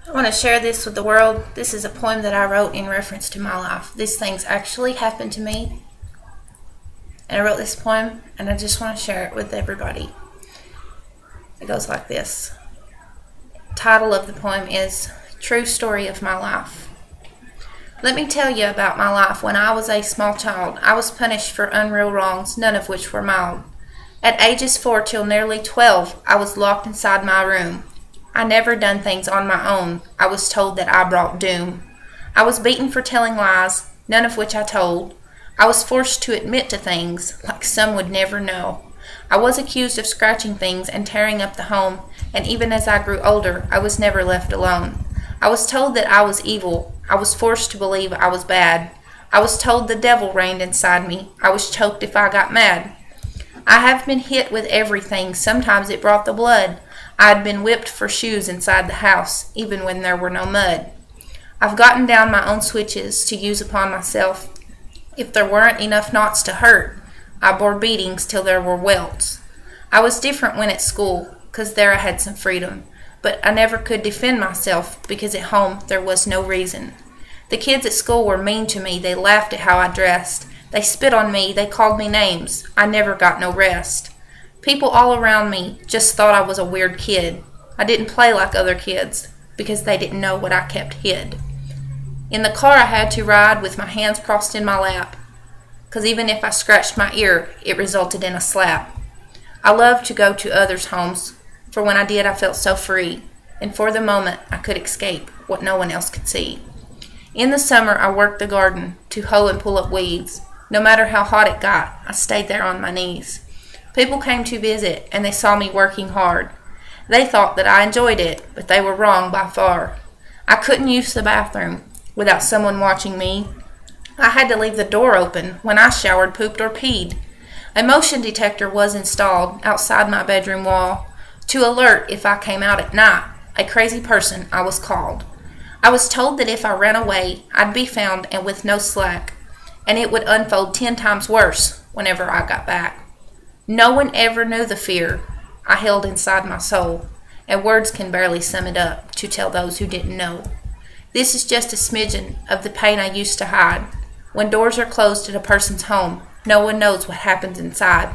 I want to share this with the world. This is a poem that I wrote in reference to my life. These things actually happened to me. And I wrote this poem, and I just want to share it with everybody. It goes like this. The title of the poem is True Story of My Life. Let me tell you about my life. When I was a small child, I was punished for unreal wrongs, none of which were mild. At ages 4 till nearly 12, I was locked inside my room. I never done things on my own. I was told that I brought doom. I was beaten for telling lies, none of which I told. I was forced to admit to things like some would never know. I was accused of scratching things and tearing up the home, and even as I grew older, I was never left alone. I was told that I was evil. I was forced to believe I was bad. I was told the devil reigned inside me. I was choked if I got mad. I have been hit with everything. Sometimes it brought the blood. I had been whipped for shoes inside the house, even when there were no mud. I've gotten down my own switches to use upon myself. If there weren't enough knots to hurt, I bore beatings till there were welts. I was different when at school, 'cause there I had some freedom, but I never could defend myself because at home there was no reason. The kids at school were mean to me. They laughed at how I dressed. They spit on me. They called me names. I never got no rest. People all around me just thought I was a weird kid. I didn't play like other kids because they didn't know what I kept hid. In the car I had to ride with my hands crossed in my lap, 'cause even if I scratched my ear, it resulted in a slap. I loved to go to others' homes, for when I did I felt so free, and for the moment I could escape what no one else could see. In the summer I worked the garden to hoe and pull up weeds. No matter how hot it got, I stayed there on my knees. People came to visit, and they saw me working hard. They thought that I enjoyed it, but they were wrong by far. I couldn't use the bathroom without someone watching me. I had to leave the door open when I showered, pooped, or peed. A motion detector was installed outside my bedroom wall to alert if I came out at night. A crazy person I was called. I was told that if I ran away, I'd be found and with no slack, and it would unfold 10 times worse whenever I got back. No one ever knew the fear I held inside my soul, and words can barely sum it up to tell those who didn't know. This is just a smidgen of the pain I used to hide. When doors are closed at a person's home, no one knows what happens inside.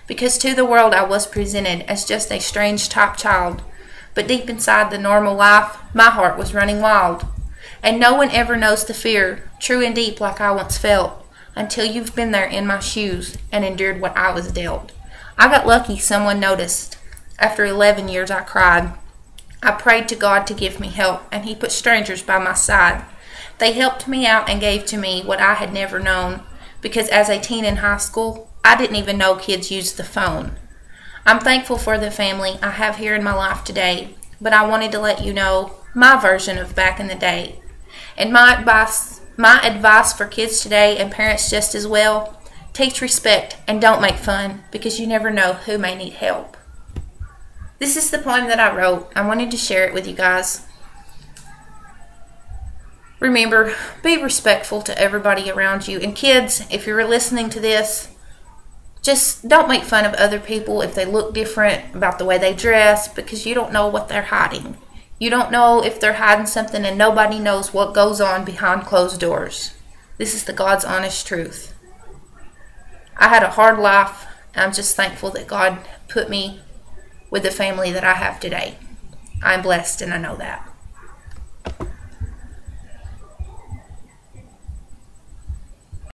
Because to the world I was presented as just a strange top child, but deep inside the normal life, my heart was running wild. And no one ever knows the fear, true and deep like I once felt, until you've been there in my shoes and endured what I was dealt. I got lucky someone noticed. After 11 years I cried. I prayed to God to give me help, and He put strangers by my side. They helped me out and gave to me what I had never known, because as a teen in high school, I didn't even know kids used the phone. I'm thankful for the family I have here in my life today, but I wanted to let you know my version of back in the day. And my advice for kids today, and parents just as well, teach respect and don't make fun, because you never know who may need help. This is the poem that I wrote. I wanted to share it with you guys. Remember, be respectful to everybody around you. And kids, if you're listening to this, just don't make fun of other people if they look different, about the way they dress, because you don't know what they're hiding. You don't know if they're hiding something, and nobody knows what goes on behind closed doors. This is the God's honest truth. I had a hard life, and I'm just thankful that God put me with the family that I have today. I'm blessed, and I know that.